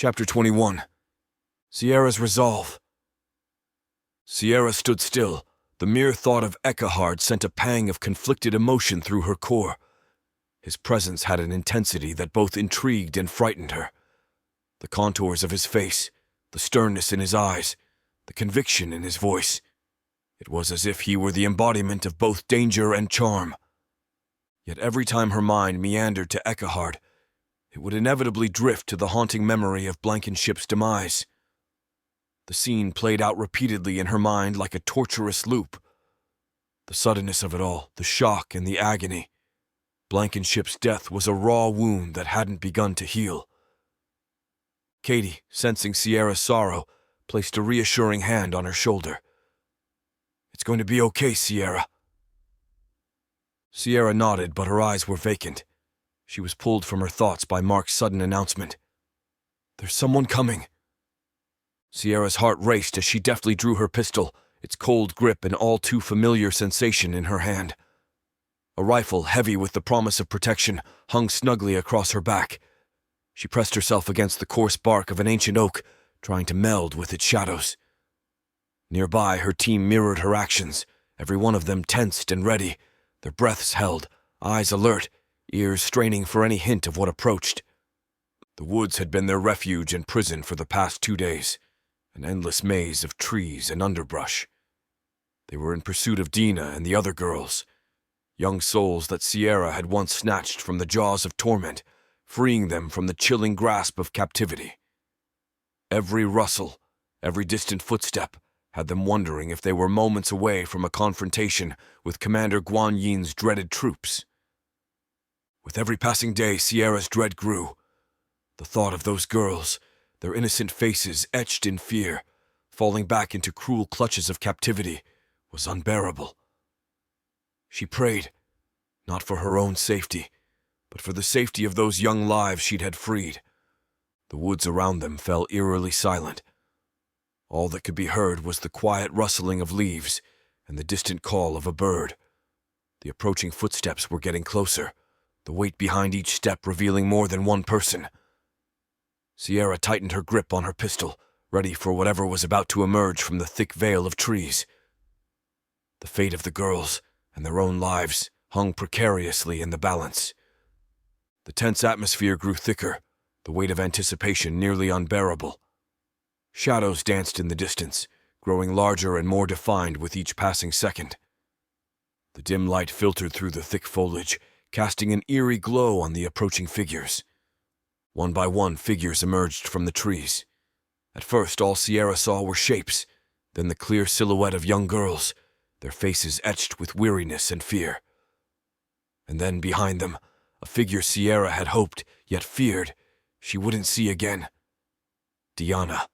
Chapter 21. Sierra's Resolve. Sierra stood still. The mere thought of Eckehard sent a pang of conflicted emotion through her core. His presence had an intensity that both intrigued and frightened her. The contours of his face, the sternness in his eyes, the conviction in his voice. It was as if he were the embodiment of both danger and charm. Yet every time her mind meandered to Eckehard, it would inevitably drift to the haunting memory of Blankenship's demise. The scene played out repeatedly in her mind like a torturous loop. The suddenness of it all, the shock and the agony. Blankenship's death was a raw wound that hadn't begun to heal. Katie, sensing Sierra's sorrow, placed a reassuring hand on her shoulder. "It's going to be okay, Sierra." Sierra nodded, but her eyes were vacant. She was pulled from her thoughts by Mark's sudden announcement. "There's someone coming." Sierra's heart raced as she deftly drew her pistol, its cold grip an all too familiar sensation in her hand. A rifle, heavy with the promise of protection, hung snugly across her back. She pressed herself against the coarse bark of an ancient oak, trying to meld with its shadows. Nearby, her team mirrored her actions, every one of them tensed and ready, their breaths held, eyes alert, ears straining for any hint of what approached. The woods had been their refuge and prison for the past 2 days, an endless maze of trees and underbrush. They were in pursuit of Dina and the other girls, young souls that Sierra had once snatched from the jaws of torment, freeing them from the chilling grasp of captivity. Every rustle, every distant footstep, had them wondering if they were moments away from a confrontation with Commander Guan Yin's dreaded troops. With every passing day, Sierra's dread grew. The thought of those girls, their innocent faces etched in fear, falling back into cruel clutches of captivity, was unbearable. She prayed, not for her own safety, but for the safety of those young lives she'd had freed. The woods around them fell eerily silent. All that could be heard was the quiet rustling of leaves and the distant call of a bird. The approaching footsteps were getting closer, the weight behind each step revealing more than one person. Sierra tightened her grip on her pistol, ready for whatever was about to emerge from the thick veil of trees. The fate of the girls and their own lives hung precariously in the balance. The tense atmosphere grew thicker, the weight of anticipation nearly unbearable. Shadows danced in the distance, growing larger and more defined with each passing second. The dim light filtered through the thick foliage, casting an eerie glow on the approaching figures. One by one, figures emerged from the trees. At first, all Sierra saw were shapes, then the clear silhouette of young girls, their faces etched with weariness and fear. And then, behind them, a figure Sierra had hoped, yet feared, she wouldn't see again. Diana.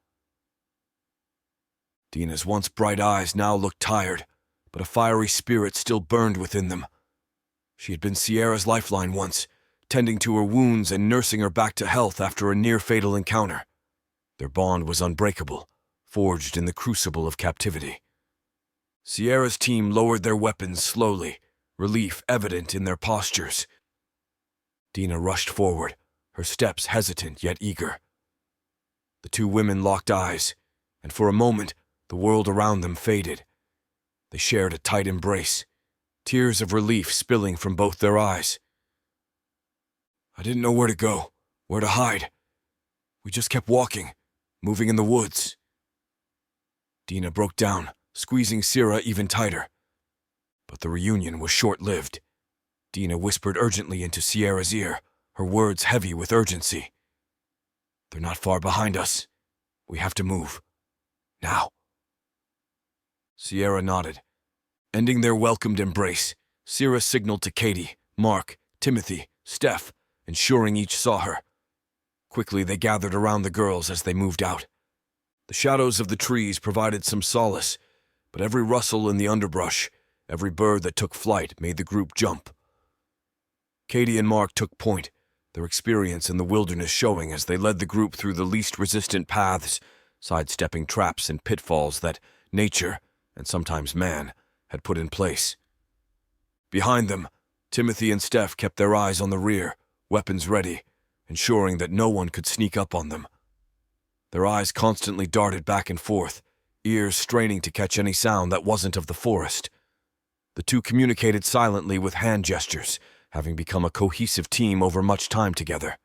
Dina's once bright eyes now looked tired, but a fiery spirit still burned within them. She had been Sierra's lifeline once, tending to her wounds and nursing her back to health after a near-fatal encounter. Their bond was unbreakable, forged in the crucible of captivity. Sierra's team lowered their weapons slowly, relief evident in their postures. Dina rushed forward, her steps hesitant yet eager. The two women locked eyes, and for a moment, the world around them faded. They shared a tight embrace, tears of relief spilling from both their eyes. "I didn't know where to go, where to hide. We just kept walking, moving in the woods." Dina broke down, squeezing Sierra even tighter. But the reunion was short-lived. Dina whispered urgently into Sierra's ear, her words heavy with urgency. "They're not far behind us. We have to move. Now." Sierra nodded. Ending their welcomed embrace, Sierra signaled to Katie, Mark, Timothy, Steph, ensuring each saw her. Quickly they gathered around the girls as they moved out. The shadows of the trees provided some solace, but every rustle in the underbrush, every bird that took flight made the group jump. Katie and Mark took point, their experience in the wilderness showing as they led the group through the least resistant paths, sidestepping traps and pitfalls that nature, and sometimes man, had put in place. Behind them, Timothy and Steph kept their eyes on the rear, weapons ready, ensuring that no one could sneak up on them. Their eyes constantly darted back and forth, ears straining to catch any sound that wasn't of the forest. The two communicated silently with hand gestures, having become a cohesive team over much time together.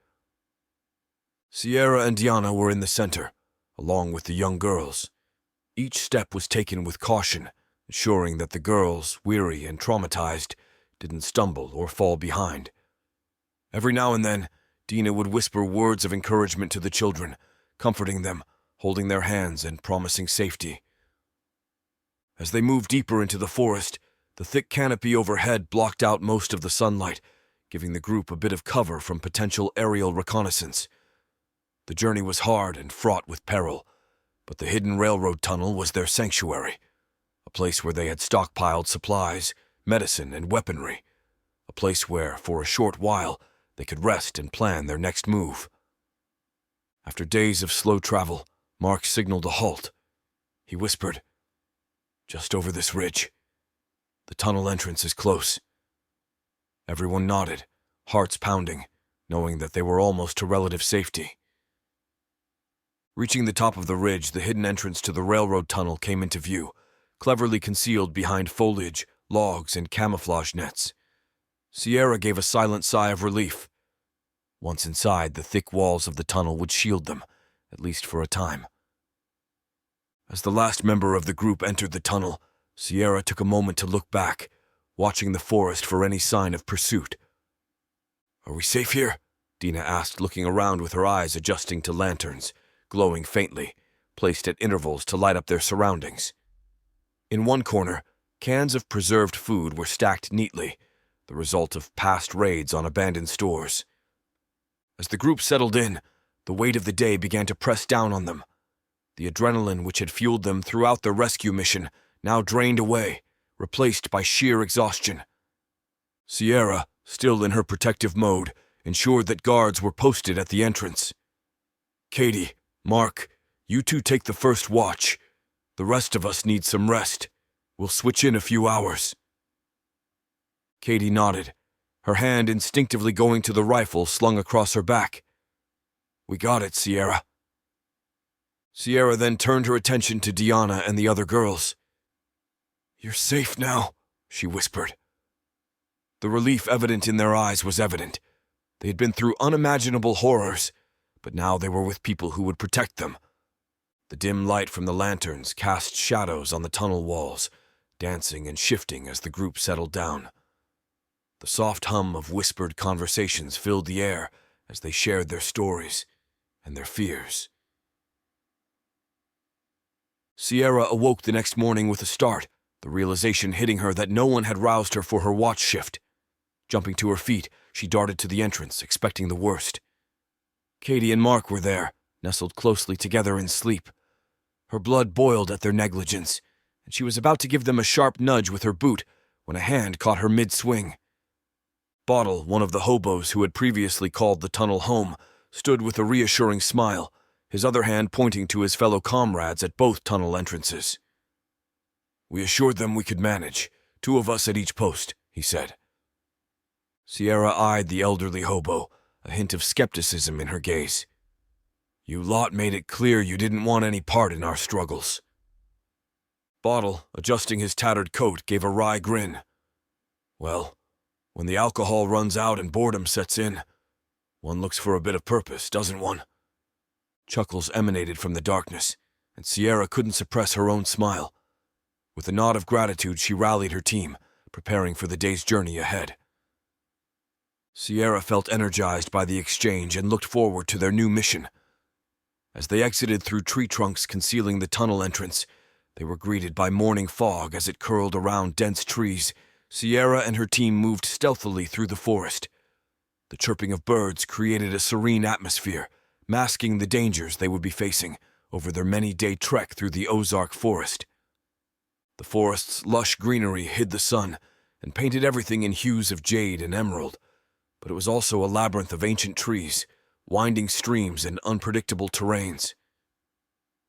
Sierra and Diana were in the center, along with the young girls. Each step was taken with caution, ensuring that the girls, weary and traumatized, didn't stumble or fall behind. Every now and then, Dina would whisper words of encouragement to the children, comforting them, holding their hands and promising safety. As they moved deeper into the forest, the thick canopy overhead blocked out most of the sunlight, giving the group a bit of cover from potential aerial reconnaissance. The journey was hard and fraught with peril, but the hidden railroad tunnel was their sanctuary, a place where they had stockpiled supplies, medicine, and weaponry, a place where, for a short while, they could rest and plan their next move. After days of slow travel, Mark signaled a halt. He whispered, "Just over this ridge. The tunnel entrance is close." Everyone nodded, hearts pounding, knowing that they were almost to relative safety. Reaching the top of the ridge, the hidden entrance to the railroad tunnel came into view, cleverly concealed behind foliage, logs, and camouflage nets. Sierra gave a silent sigh of relief. Once inside, the thick walls of the tunnel would shield them, at least for a time. As the last member of the group entered the tunnel, Sierra took a moment to look back, watching the forest for any sign of pursuit. "Are we safe here?" Dina asked, looking around with her eyes adjusting to lanterns, glowing faintly, placed at intervals to light up their surroundings. In one corner, cans of preserved food were stacked neatly, the result of past raids on abandoned stores. As the group settled in, the weight of the day began to press down on them. The adrenaline which had fueled them throughout their rescue mission now drained away, replaced by sheer exhaustion. Sierra, still in her protective mode, ensured that guards were posted at the entrance. "Katie, Mark, you two take the first watch. The rest of us need some rest. We'll switch in a few hours." Katie nodded, her hand instinctively going to the rifle slung across her back. "We got it, Sierra." Sierra then turned her attention to Diana and the other girls. "You're safe now," she whispered. The relief evident in their eyes was evident. They had been through unimaginable horrors, but now they were with people who would protect them. The dim light from the lanterns cast shadows on the tunnel walls, dancing and shifting as the group settled down. The soft hum of whispered conversations filled the air as they shared their stories and their fears. Sierra awoke the next morning with a start, the realization hitting her that no one had roused her for her watch shift. Jumping to her feet, she darted to the entrance, expecting the worst. Katie and Mark were there, nestled closely together in sleep. Her blood boiled at their negligence, and she was about to give them a sharp nudge with her boot when a hand caught her mid-swing. Bottle, one of the hobos who had previously called the tunnel home, stood with a reassuring smile, his other hand pointing to his fellow comrades at both tunnel entrances. "We assured them we could manage, 2 of us at each post," he said. Sierra eyed the elderly hobo, a hint of skepticism in her gaze. "You lot made it clear you didn't want any part in our struggles." Bottle, adjusting his tattered coat, gave a wry grin. "Well, when the alcohol runs out and boredom sets in, one looks for a bit of purpose, doesn't one?" Chuckles emanated from the darkness, and Sierra couldn't suppress her own smile. With a nod of gratitude, she rallied her team, preparing for the day's journey ahead. Sierra felt energized by the exchange and looked forward to their new mission. As they exited through tree trunks concealing the tunnel entrance, they were greeted by morning fog as it curled around dense trees. Sierra and her team moved stealthily through the forest. The chirping of birds created a serene atmosphere, masking the dangers they would be facing over their many-day trek through the Ozark forest. The forest's lush greenery hid the sun and painted everything in hues of jade and emerald, but it was also a labyrinth of ancient trees, winding streams, and unpredictable terrains.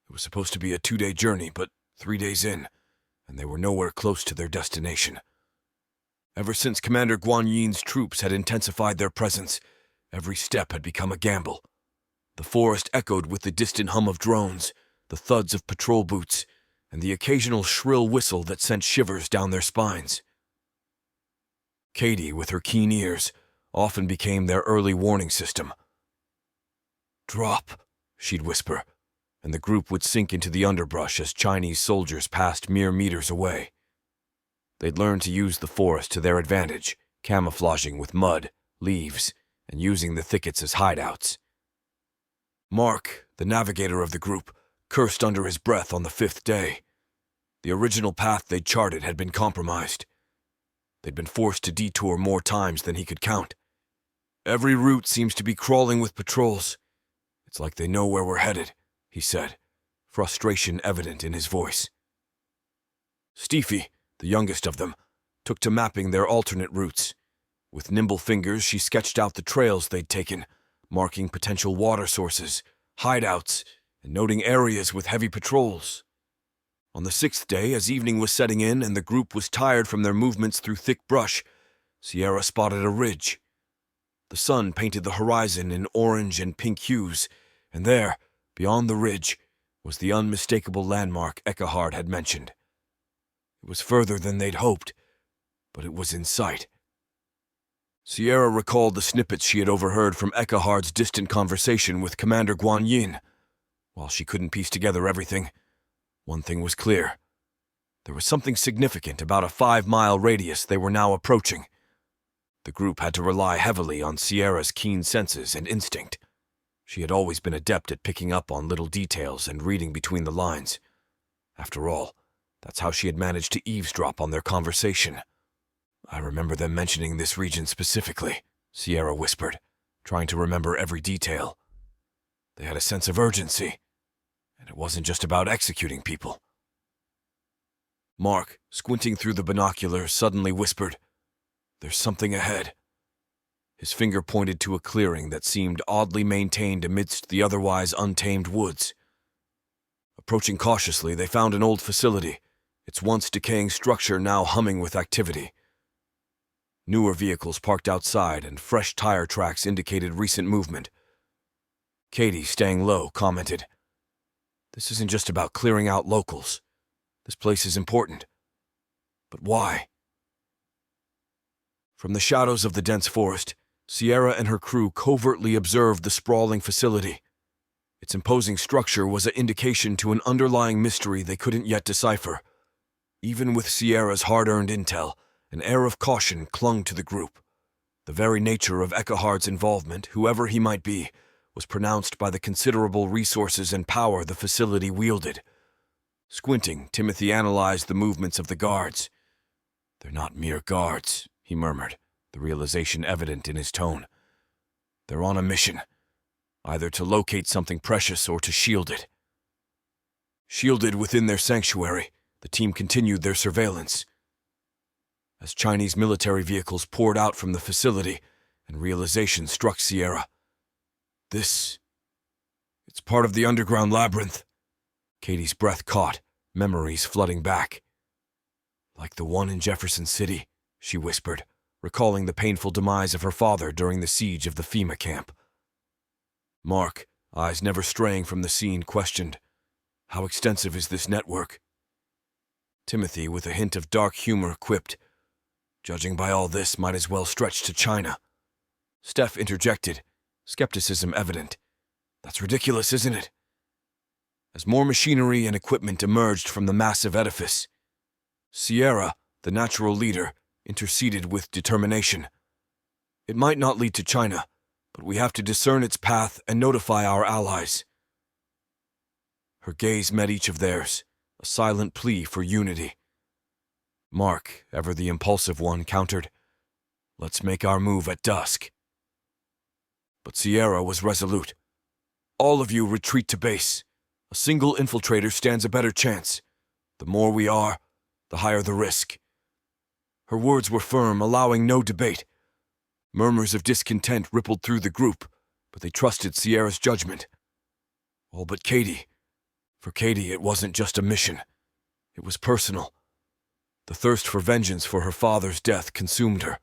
It was supposed to be a 2-day journey, but 3 days in, and they were nowhere close to their destination. Ever since Commander Guan Yin's troops had intensified their presence, every step had become a gamble. The forest echoed with the distant hum of drones, the thuds of patrol boots, and the occasional shrill whistle that sent shivers down their spines. Katie, with her keen ears, often became their early warning system. "Drop," she'd whisper, and the group would sink into the underbrush as Chinese soldiers passed mere meters away. They'd learned to use the forest to their advantage, camouflaging with mud, leaves, and using the thickets as hideouts. Mark, the navigator of the group, cursed under his breath on the 5th day. The original path they'd charted had been compromised. They'd been forced to detour more times than he could count. "Every route seems to be crawling with patrols. It's like they know where we're headed," he said, frustration evident in his voice. Steffi, the youngest of them, took to mapping their alternate routes. With nimble fingers, she sketched out the trails they'd taken, marking potential water sources, hideouts, and noting areas with heavy patrols. On the 6th day, as evening was setting in and the group was tired from their movements through thick brush, Sierra spotted a ridge. The sun painted the horizon in orange and pink hues, and there, beyond the ridge, was the unmistakable landmark Eckhard had mentioned. It was further than they'd hoped, but it was in sight. Sierra recalled the snippets she had overheard from Eckhard's distant conversation with Commander Guan Yin. While she couldn't piece together everything, one thing was clear. There was something significant about a 5-mile radius they were now approaching. The group had to rely heavily on Sierra's keen senses and instinct. She had always been adept at picking up on little details and reading between the lines. After all, that's how she had managed to eavesdrop on their conversation. "I remember them mentioning this region specifically," Sierra whispered, trying to remember every detail. "They had a sense of urgency, and it wasn't just about executing people." Mark, squinting through the binoculars, suddenly whispered, "There's something ahead." His finger pointed to a clearing that seemed oddly maintained amidst the otherwise untamed woods. Approaching cautiously, they found an old facility, its once decaying structure now humming with activity. Newer vehicles parked outside and fresh tire tracks indicated recent movement. Katie, staying low, commented, "This isn't just about clearing out locals. This place is important. But why?" From the shadows of the dense forest, Sierra and her crew covertly observed the sprawling facility. Its imposing structure was an indication to an underlying mystery they couldn't yet decipher. Even with Sierra's hard-earned intel, an air of caution clung to the group. The very nature of Eckhard's involvement, whoever he might be, was pronounced by the considerable resources and power the facility wielded. Squinting, Timothy analyzed the movements of the guards. "They're not mere guards," he murmured, the realization evident in his tone. "They're on a mission, either to locate something precious or to shield it." Shielded within their sanctuary, the team continued their surveillance. As Chinese military vehicles poured out from the facility, and realization struck Sierra. It's part of the underground labyrinth. Katie's breath caught, memories flooding back. "Like the one in Jefferson City," she whispered, recalling the painful demise of her father during the siege of the FEMA camp. Mark, eyes never straying from the scene, questioned, "How extensive is this network?" Timothy, with a hint of dark humor, quipped, "Judging by all this, might as well stretch to China." Steph interjected, skepticism evident. "That's ridiculous, isn't it?" As more machinery and equipment emerged from the massive edifice, Sierra, the natural leader, interceded with determination. "It might not lead to China, but we have to discern its path and notify our allies." Her gaze met each of theirs, a silent plea for unity. Mark, ever the impulsive one, countered, "Let's make our move at dusk." But Sierra was resolute. "All of you retreat to base. A single infiltrator stands a better chance. The more we are, the higher the risk." Her words were firm, allowing no debate. Murmurs of discontent rippled through the group, but they trusted Sierra's judgment. All but Katie. For Katie, it wasn't just a mission. It was personal. The thirst for vengeance for her father's death consumed her.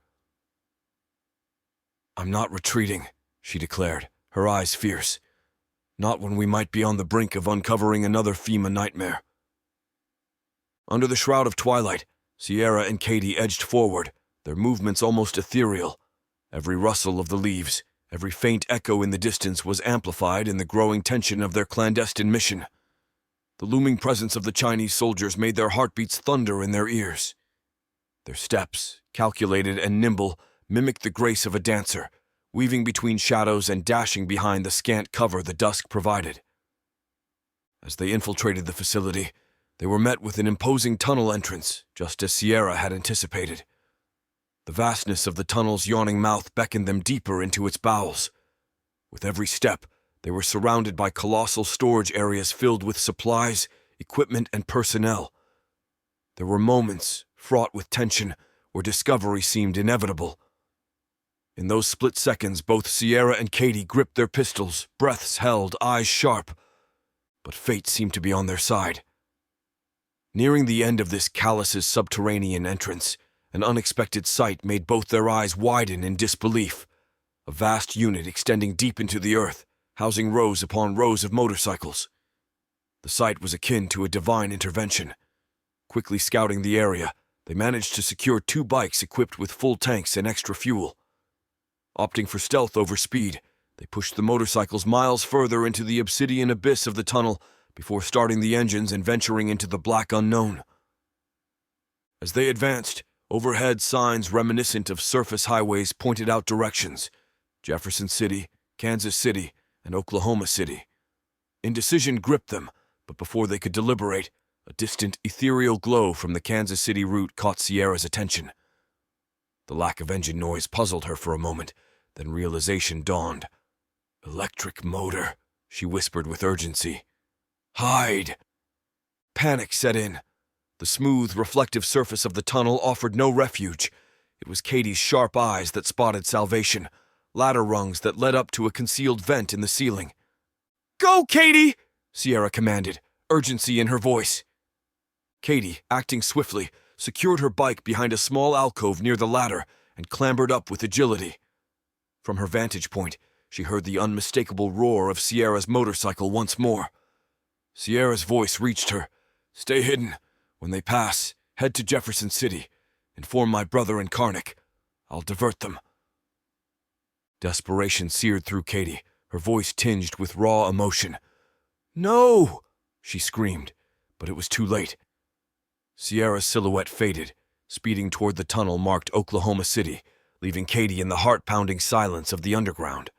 "I'm not retreating," she declared, her eyes fierce. Not when we might be on the brink of uncovering another FEMA nightmare. Under the shroud of twilight, Sierra and Katie edged forward, their movements almost ethereal. Every rustle of the leaves, every faint echo in the distance was amplified in the growing tension of their clandestine mission. The looming presence of the Chinese soldiers made their heartbeats thunder in their ears. Their steps, calculated and nimble, mimicked the grace of a dancer, weaving between shadows and dashing behind the scant cover the dusk provided. As they infiltrated the facility, they were met with an imposing tunnel entrance, just as Sierra had anticipated. The vastness of the tunnel's yawning mouth beckoned them deeper into its bowels. With every step, they were surrounded by colossal storage areas filled with supplies, equipment, and personnel. There were moments, fraught with tension, where discovery seemed inevitable. In those split seconds, both Sierra and Katie gripped their pistols, breaths held, eyes sharp. But fate seemed to be on their side. Nearing the end of this callous subterranean entrance, an unexpected sight made both their eyes widen in disbelief. A vast unit extending deep into the earth, housing rows upon rows of motorcycles. The sight was akin to a divine intervention. Quickly scouting the area, they managed to secure 2 bikes equipped with full tanks and extra fuel. Opting for stealth over speed, they pushed the motorcycles miles further into the obsidian abyss of the tunnel before starting the engines and venturing into the black unknown. As they advanced, overhead signs reminiscent of surface highways pointed out directions: Jefferson City, Kansas City, and Oklahoma City. Indecision gripped them, but before they could deliberate, a distant, ethereal glow from the Kansas City route caught Sierra's attention. The lack of engine noise puzzled her for a moment, then realization dawned. "Electric motor," she whispered with urgency. "Hide!" Panic set in. The smooth, reflective surface of the tunnel offered no refuge. It was Katie's sharp eyes that spotted salvation, ladder rungs that led up to a concealed vent in the ceiling. "Go, Katie!" Sierra commanded, urgency in her voice. Katie, acting swiftly, secured her bike behind a small alcove near the ladder and clambered up with agility. From her vantage point, she heard the unmistakable roar of Sierra's motorcycle once more. Sierra's voice reached her. "Stay hidden. When they pass, head to Jefferson City. Inform my brother and Karnak. I'll divert them." Desperation seared through Katie, her voice tinged with raw emotion. "No!" she screamed, but it was too late. Sierra's silhouette faded, speeding toward the tunnel marked Oklahoma City, leaving Katie in the heart-pounding silence of the underground.